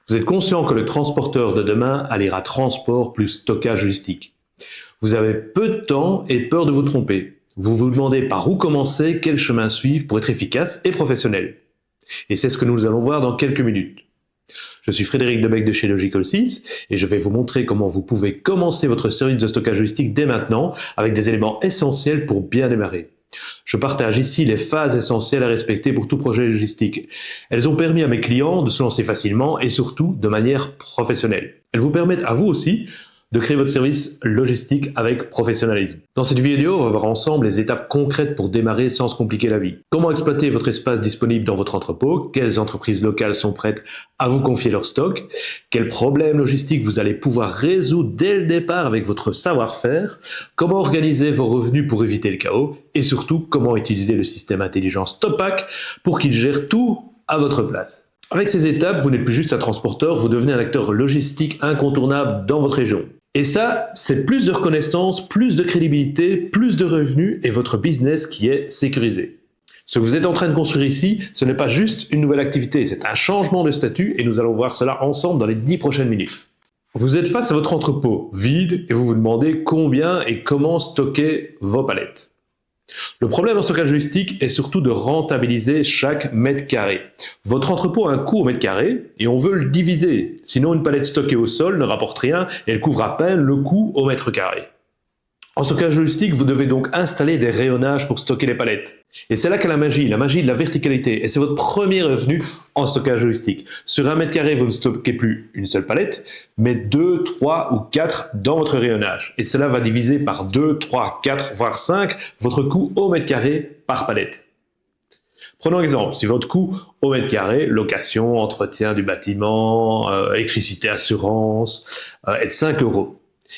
Vous êtes conscient que le transporteur de demain alliera transport plus stockage logistique. Vous avez peu de temps et peur de vous tromper. Vous vous demandez par où commencer, quel chemin suivre pour être efficace et professionnel. Et c'est ce que nous allons voir dans quelques minutes. Je suis Frédéric Debec de chez Logical6 et je vais vous montrer comment vous pouvez commencer votre service de stockage logistique dès maintenant avec des éléments essentiels pour bien démarrer. Je partage ici les phases essentielles à respecter pour tout projet logistique. Elles ont permis à mes clients de se lancer facilement et surtout de manière professionnelle. Elles vous permettent à vous aussi de créer votre service logistique avec professionnalisme. Dans cette vidéo, on va voir ensemble les étapes concrètes pour démarrer sans se compliquer la vie. Comment exploiter votre espace disponible dans votre entrepôt, quelles entreprises locales sont prêtes à vous confier leur stock, quels problèmes logistiques vous allez pouvoir résoudre dès le départ avec votre savoir-faire, comment organiser vos revenus pour éviter le chaos et surtout comment utiliser le système intelligent StopPack pour qu'il gère tout à votre place. Avec ces étapes, vous n'êtes plus juste un transporteur, vous devenez un acteur logistique incontournable dans votre région. Et ça, c'est plus de reconnaissance, plus de crédibilité, plus de revenus et votre business qui est sécurisé. Ce que vous êtes en train de construire ici, ce n'est pas juste une nouvelle activité, c'est un changement de statut et nous allons voir cela ensemble dans les 10 prochaines minutes. Vous êtes face à votre entrepôt vide et vous vous demandez combien et comment stocker vos palettes. Le problème en stockage logistique est surtout de rentabiliser chaque mètre carré. Votre entrepôt a un coût au mètre carré et on veut le diviser. Sinon, une palette stockée au sol ne rapporte rien et elle couvre à peine le coût au mètre carré. En stockage logistique, vous devez donc installer des rayonnages pour stocker les palettes. Et c'est là qu'est la magie de la verticalité. Et c'est votre premier revenu en stockage logistique. Sur un mètre carré, vous ne stockez plus une seule palette, mais 2, 3 ou 4 dans votre rayonnage. Et cela va diviser par 2, 3, 4, voire 5 votre coût au mètre carré par palette. Prenons exemple, si votre coût au mètre carré, location, entretien du bâtiment, électricité, assurance, est de 5 €.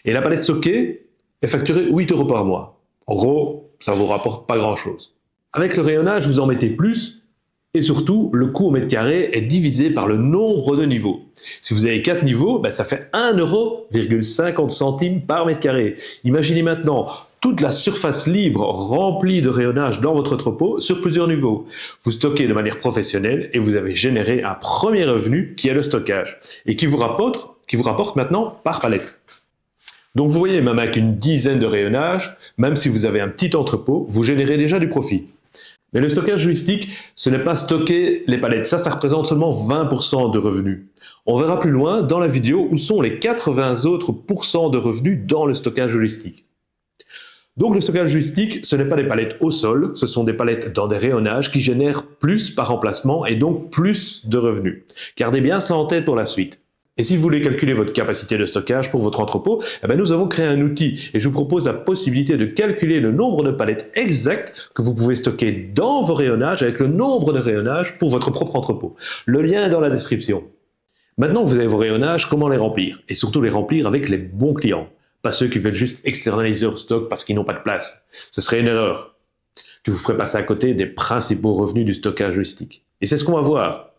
Et la palette stockée est facturée 8 € par mois. En gros, ça ne vous rapporte pas grand-chose. Avec le rayonnage, vous en mettez plus et surtout, le coût au mètre carré est divisé par le nombre de niveaux. Si vous avez 4 niveaux, ça fait 1,50 € par mètre carré. Imaginez maintenant toute la surface libre remplie de rayonnage dans votre entrepôt sur plusieurs niveaux. Vous stockez de manière professionnelle et vous avez généré un premier revenu qui est le stockage et qui vous rapporte maintenant par palette. Donc vous voyez, même avec une dizaine de rayonnages, même si vous avez un petit entrepôt, vous générez déjà du profit. Mais le stockage logistique, ce n'est pas stocker les palettes, ça représente seulement 20% de revenus. On verra plus loin dans la vidéo où sont les 80 autres % de revenus dans le stockage logistique. Donc le stockage logistique, ce n'est pas des palettes au sol, ce sont des palettes dans des rayonnages qui génèrent plus par emplacement et donc plus de revenus. Gardez bien cela en tête pour la suite. Et si vous voulez calculer votre capacité de stockage pour votre entrepôt, nous avons créé un outil et je vous propose la possibilité de calculer le nombre de palettes exactes que vous pouvez stocker dans vos rayonnages avec le nombre de rayonnages pour votre propre entrepôt. Le lien est dans la description. Maintenant que vous avez vos rayonnages, comment les remplir? Et surtout les remplir avec les bons clients, pas ceux qui veulent juste externaliser leur stock parce qu'ils n'ont pas de place. Ce serait une erreur qui vous ferait passer à côté des principaux revenus du stockage logistique. Et c'est ce qu'on va voir.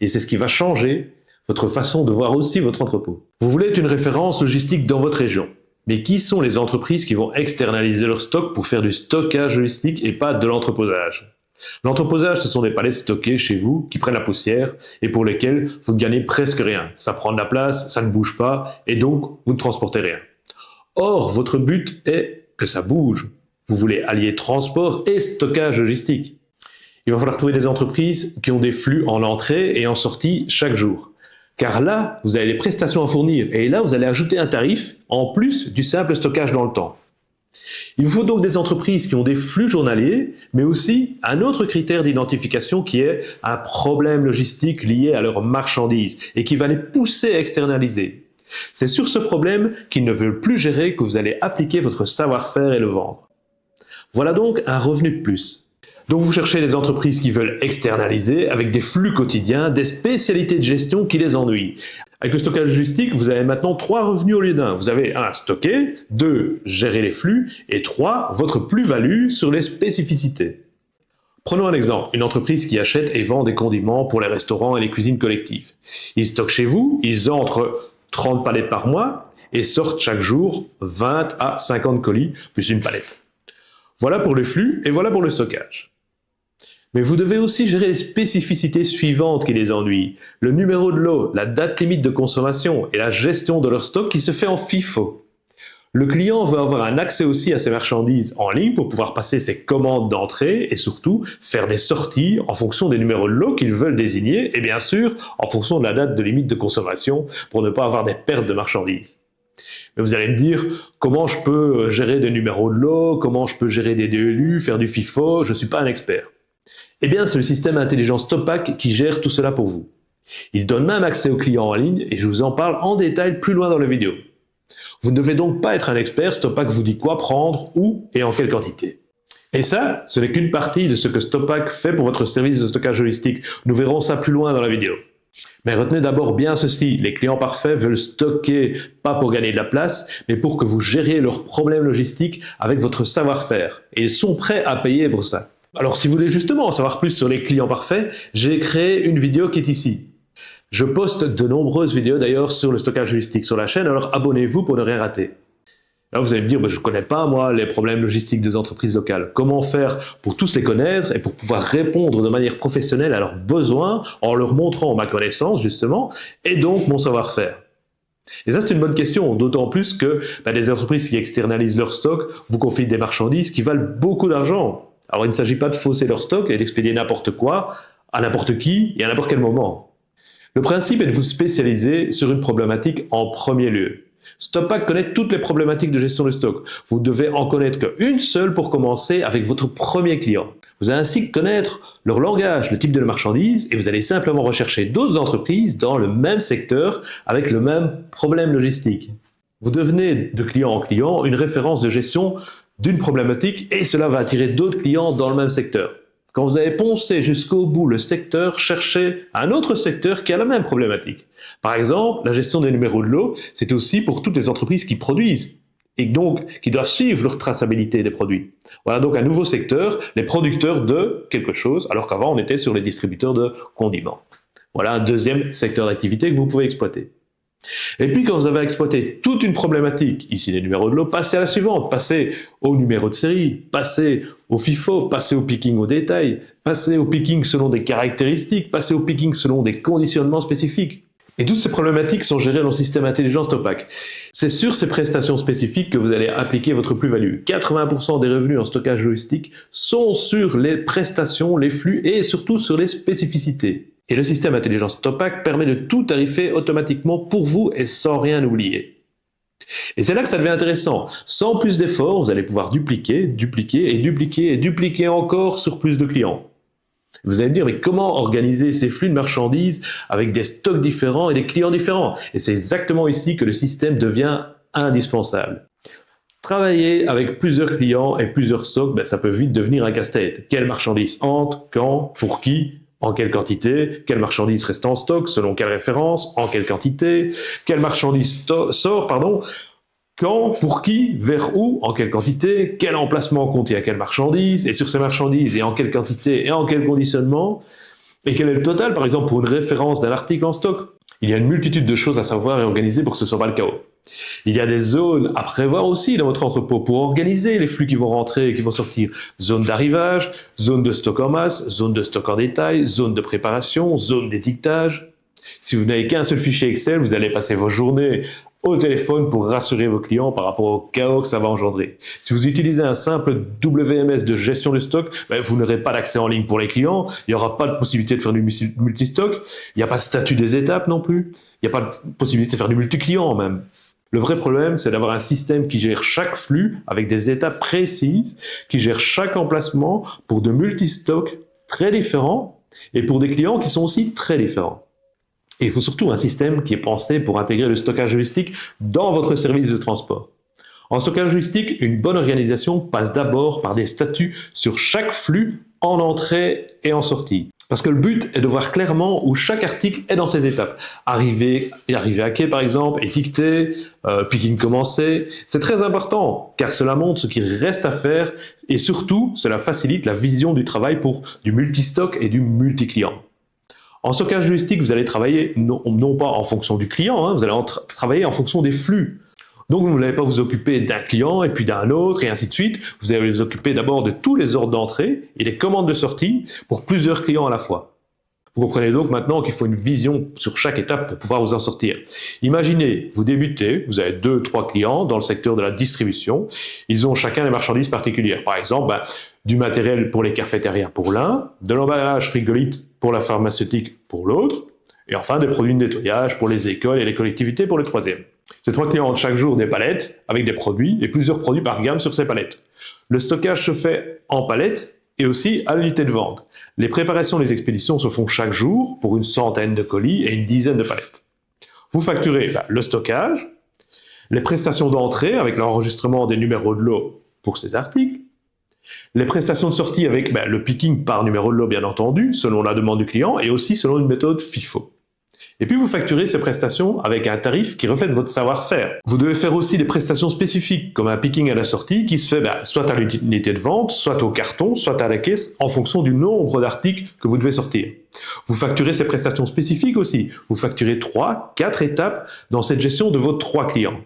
Et c'est ce qui va changer votre façon de voir aussi votre entrepôt. Vous voulez être une référence logistique dans votre région. Mais qui sont les entreprises qui vont externaliser leur stock pour faire du stockage logistique et pas de l'entreposage? L'entreposage, ce sont des palettes stockées chez vous qui prennent la poussière et pour lesquelles vous ne gagnez presque rien. Ça prend de la place, ça ne bouge pas et donc vous ne transportez rien. Or, votre but est que ça bouge. Vous voulez allier transport et stockage logistique. Il va falloir trouver des entreprises qui ont des flux en entrée et en sortie chaque jour. Car là, vous avez les prestations à fournir et là, vous allez ajouter un tarif en plus du simple stockage dans le temps. Il vous faut donc des entreprises qui ont des flux journaliers, mais aussi un autre critère d'identification qui est un problème logistique lié à leurs marchandises et qui va les pousser à externaliser. C'est sur ce problème qu'ils ne veulent plus gérer que vous allez appliquer votre savoir-faire et le vendre. Voilà donc un revenu de plus. Donc vous cherchez des entreprises qui veulent externaliser avec des flux quotidiens, des spécialités de gestion qui les ennuient. Avec le stockage logistique, vous avez maintenant 3 revenus au lieu d'un. Vous avez 1, stocker, 2, gérer les flux et 3, votre plus-value sur les spécificités. Prenons un exemple, une entreprise qui achète et vend des condiments pour les restaurants et les cuisines collectives. Ils stockent chez vous, ils entrent 30 palettes par mois et sortent chaque jour 20 à 50 colis plus une palette. Voilà pour le flux et voilà pour le stockage. Mais vous devez aussi gérer les spécificités suivantes qui les ennuient. Le numéro de lot, la date limite de consommation et la gestion de leur stock qui se fait en FIFO. Le client veut avoir un accès aussi à ses marchandises en ligne pour pouvoir passer ses commandes d'entrée et surtout faire des sorties en fonction des numéros de lot qu'ils veulent désigner et bien sûr en fonction de la date de limite de consommation pour ne pas avoir des pertes de marchandises. Mais vous allez me dire, comment je peux gérer des numéros de lot, comment je peux gérer des DLU, faire du FIFO, je ne suis pas un expert. Eh bien, c'est le système intelligent StopPack qui gère tout cela pour vous. Il donne même accès aux clients en ligne et je vous en parle en détail plus loin dans la vidéo. Vous ne devez donc pas être un expert, StopPack vous dit quoi prendre, où et en quelle quantité. Et ça, ce n'est qu'une partie de ce que StopPack fait pour votre service de stockage logistique. Nous verrons ça plus loin dans la vidéo. Mais retenez d'abord bien ceci, les clients parfaits veulent stocker pas pour gagner de la place, mais pour que vous gériez leurs problèmes logistiques avec votre savoir-faire. Et ils sont prêts à payer pour ça. Alors si vous voulez justement en savoir plus sur les clients parfaits, j'ai créé une vidéo qui est ici. Je poste de nombreuses vidéos d'ailleurs sur le stockage logistique sur la chaîne, alors abonnez-vous pour ne rien rater. Là vous allez me dire, je ne connais pas moi les problèmes logistiques des entreprises locales. Comment faire pour tous les connaître et pour pouvoir répondre de manière professionnelle à leurs besoins en leur montrant ma connaissance justement et donc mon savoir-faire. Et ça c'est une bonne question, d'autant plus que des entreprises qui externalisent leur stock vous confient des marchandises qui valent beaucoup d'argent. Alors il ne s'agit pas de fausser leur stock et d'expédier n'importe quoi, à n'importe qui et à n'importe quel moment. Le principe est de vous spécialiser sur une problématique en premier lieu. StopPack connaît toutes les problématiques de gestion de stock. Vous devez en connaître qu'une seule pour commencer avec votre premier client. Vous allez ainsi connaître leur langage, le type de la marchandise et vous allez simplement rechercher d'autres entreprises dans le même secteur avec le même problème logistique. Vous devenez de client en client une référence de gestion d'une problématique et cela va attirer d'autres clients dans le même secteur. Quand vous avez poncé jusqu'au bout le secteur, cherchez un autre secteur qui a la même problématique. Par exemple, la gestion des numéros de lot, c'est aussi pour toutes les entreprises qui produisent et donc qui doivent suivre leur traçabilité des produits. Voilà donc un nouveau secteur, les producteurs de quelque chose, alors qu'avant on était sur les distributeurs de condiments. Voilà un deuxième secteur d'activité que vous pouvez exploiter. Et puis quand vous avez exploité toute une problématique, ici les numéros de lot, passez à la suivante, passez au numéro de série, passez au FIFO, passez au picking au détail, passez au picking selon des caractéristiques, passez au picking selon des conditionnements spécifiques. Et toutes ces problématiques sont gérées dans le système intelligent StopPack. C'est sur ces prestations spécifiques que vous allez appliquer votre plus-value. 80% des revenus en stockage logistique sont sur les prestations, les flux et surtout sur les spécificités. Et le système intelligent StopPack permet de tout tarifer automatiquement pour vous et sans rien oublier. Et c'est là que ça devient intéressant. Sans plus d'efforts, vous allez pouvoir dupliquer, dupliquer et dupliquer et dupliquer encore sur plus de clients. Vous allez me dire, mais comment organiser ces flux de marchandises avec des stocks différents et des clients différents? Et c'est exactement ici que le système devient indispensable. Travailler avec plusieurs clients et plusieurs stocks, ça peut vite devenir un casse-tête. Quelle marchandise entre, quand, pour qui? En quelle quantité, quelle marchandise reste en stock, selon quelle référence, en quelle quantité, quelle marchandise sort, quand, pour qui, vers où, en quelle quantité, quel emplacement contient quelle marchandise, et sur ces marchandises, et en quelle quantité, et en quel conditionnement, et quel est le total, par exemple, pour une référence d'un article en stock. Il y a une multitude de choses à savoir et organiser pour que ce ne soit pas le chaos. Il y a des zones à prévoir aussi dans votre entrepôt pour organiser les flux qui vont rentrer et qui vont sortir. Zone d'arrivage, zone de stock en masse, zone de stock en détail, zone de préparation, zone d'étiquetage. Si vous n'avez qu'un seul fichier Excel, vous allez passer vos journées au téléphone pour rassurer vos clients par rapport au chaos que ça va engendrer. Si vous utilisez un simple WMS de gestion de stock, vous n'aurez pas d'accès en ligne pour les clients, il n'y aura pas de possibilité de faire du multistock, il n'y a pas de statut des étapes non plus, il n'y a pas de possibilité de faire du multi-client même. Le vrai problème, c'est d'avoir un système qui gère chaque flux avec des étapes précises, qui gère chaque emplacement pour de multistocks très différents et pour des clients qui sont aussi très différents. Et il faut surtout un système qui est pensé pour intégrer le stockage logistique dans votre service de transport. En stockage logistique, une bonne organisation passe d'abord par des statuts sur chaque flux en entrée et en sortie. Parce que le but est de voir clairement où chaque article est dans ses étapes. Arriver à quai par exemple, étiqueté, picking commencé. C'est très important car cela montre ce qu'il reste à faire et surtout cela facilite la vision du travail pour du multistock et du multi-client. En stockage logistique, vous allez travailler non pas en fonction du client, vous allez travailler en fonction des flux. Donc vous n'allez pas vous occuper d'un client et puis d'un autre et ainsi de suite. Vous allez vous occuper d'abord de tous les ordres d'entrée et les commandes de sortie pour plusieurs clients à la fois. Vous comprenez donc maintenant qu'il faut une vision sur chaque étape pour pouvoir vous en sortir. Imaginez, vous débutez, vous avez 2-3 clients dans le secteur de la distribution. Ils ont chacun des marchandises particulières. Par exemple, du matériel pour les cafétérias pour l'un, de l'emballage frigolite pour la pharmaceutique pour l'autre, et enfin des produits de nettoyage pour les écoles et les collectivités pour le troisième. Ces 3 clients ont chaque jour des palettes avec des produits et plusieurs produits par gamme sur ces palettes. Le stockage se fait en palettes et aussi à l'unité de vente. Les préparations et les expéditions se font chaque jour pour une centaine de colis et une dizaine de palettes. Vous facturez le stockage, les prestations d'entrée avec l'enregistrement des numéros de lot pour ces articles, les prestations de sortie avec le picking par numéro de lot bien entendu, selon la demande du client et aussi selon une méthode FIFO. Et puis vous facturez ces prestations avec un tarif qui reflète votre savoir-faire. Vous devez faire aussi des prestations spécifiques, comme un picking à la sortie qui se fait soit à l'unité de vente, soit au carton, soit à la caisse, en fonction du nombre d'articles que vous devez sortir. Vous facturez ces prestations spécifiques aussi. Vous facturez 3-4 étapes dans cette gestion de vos 3 clients.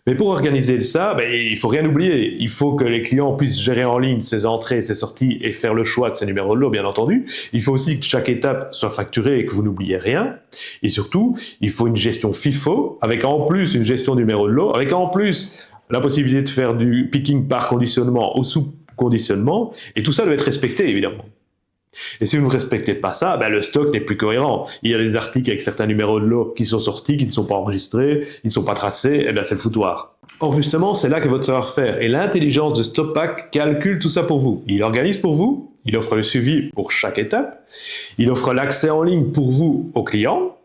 Mais pour organiser ça, il faut rien oublier. Il faut que les clients puissent gérer en ligne ses entrées, ses sorties et faire le choix de ses numéros de lot, bien entendu. Il faut aussi que chaque étape soit facturée et que vous n'oubliez rien. Et surtout, il faut une gestion FIFO, avec en plus une gestion numéro de lot, avec en plus la possibilité de faire du picking par conditionnement ou sous-conditionnement. Et tout ça doit être respecté, évidemment. Et si vous ne respectez pas ça, le stock n'est plus cohérent. Il y a des articles avec certains numéros de lot qui sont sortis, qui ne sont pas enregistrés, ils ne sont pas tracés, et c'est le foutoir. Or justement, c'est là que votre savoir-faire et l'intelligence de StopPack calculent tout ça pour vous. Il organise pour vous, il offre le suivi pour chaque étape, il offre l'accès en ligne pour vous au client,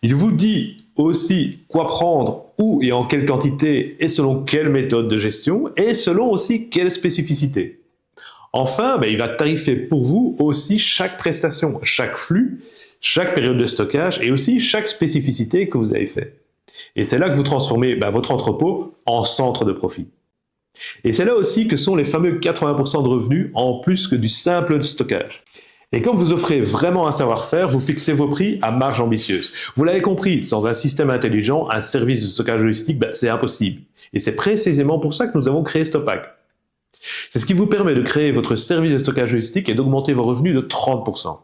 il vous dit aussi quoi prendre, où et en quelle quantité et selon quelle méthode de gestion et selon aussi quelle spécificité. Enfin, il va tarifer pour vous aussi chaque prestation, chaque flux, chaque période de stockage et aussi chaque spécificité que vous avez fait. Et c'est là que vous transformez votre entrepôt en centre de profit. Et c'est là aussi que sont les fameux 80% de revenus en plus que du simple stockage. Et comme vous offrez vraiment un savoir-faire, vous fixez vos prix à marge ambitieuse. Vous l'avez compris, sans un système intelligent, un service de stockage logistique, c'est impossible. Et c'est précisément pour ça que nous avons créé StopPack. C'est ce qui vous permet de créer votre service de stockage logistique et d'augmenter vos revenus de 30%.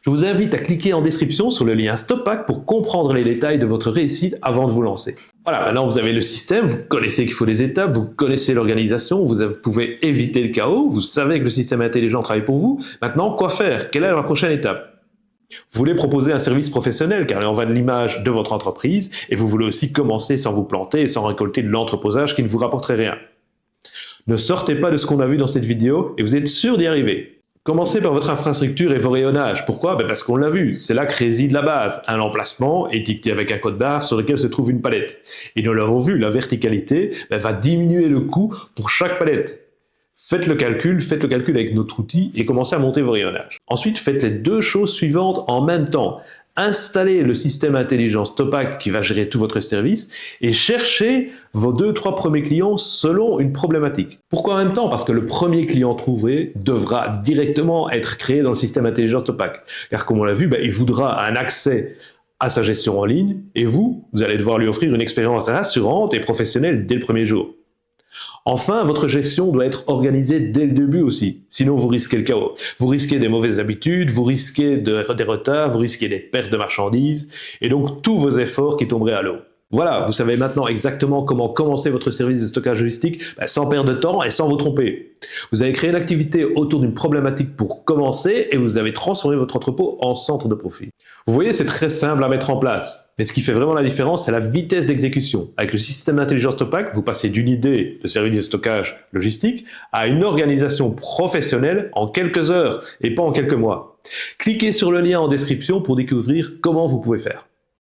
Je vous invite à cliquer en description sur le lien StopPack pour comprendre les détails de votre réussite avant de vous lancer. Voilà, maintenant vous avez le système, vous connaissez qu'il faut des étapes, vous connaissez l'organisation, vous pouvez éviter le chaos, vous savez que le système intelligent travaille pour vous. Maintenant, quoi faire? Quelle est la prochaine étape? Vous voulez proposer un service professionnel car il en va de l'image de votre entreprise et vous voulez aussi commencer sans vous planter et sans récolter de l'entreposage qui ne vous rapporterait rien. Ne sortez pas de ce qu'on a vu dans cette vidéo et vous êtes sûr d'y arriver. Commencez par votre infrastructure et vos rayonnages. Pourquoi? Parce qu'on l'a vu, c'est là que réside la base. Un emplacement étiqueté avec un code barre sur lequel se trouve une palette. Et nous l'avons vu, la verticalité va diminuer le coût pour chaque palette. Faites le calcul avec notre outil et commencez à monter vos rayonnages. Ensuite, faites les 2 choses suivantes en même temps. Installez le système intelligent StopPack qui va gérer tout votre service et cherchez vos 2-3 premiers clients selon une problématique. Pourquoi en même temps? Parce que le premier client trouvé devra directement être créé dans le système intelligent StopPack. Car comme on l'a vu, il voudra un accès à sa gestion en ligne et vous allez devoir lui offrir une expérience rassurante et professionnelle dès le premier jour. Enfin, votre gestion doit être organisée dès le début aussi, sinon vous risquez le chaos. Vous risquez des mauvaises habitudes, vous risquez des retards, vous risquez des pertes de marchandises, et donc tous vos efforts qui tomberaient à l'eau. Voilà, vous savez maintenant exactement comment commencer votre service de stockage logistique sans perdre de temps et sans vous tromper. Vous avez créé une activité autour d'une problématique pour commencer et vous avez transformé votre entrepôt en centre de profit. Vous voyez, c'est très simple à mettre en place. Mais ce qui fait vraiment la différence, c'est la vitesse d'exécution. Avec le système d'intelligence StopPack, vous passez d'une idée de service de stockage logistique à une organisation professionnelle en quelques heures et pas en quelques mois. Cliquez sur le lien en description pour découvrir comment vous pouvez faire.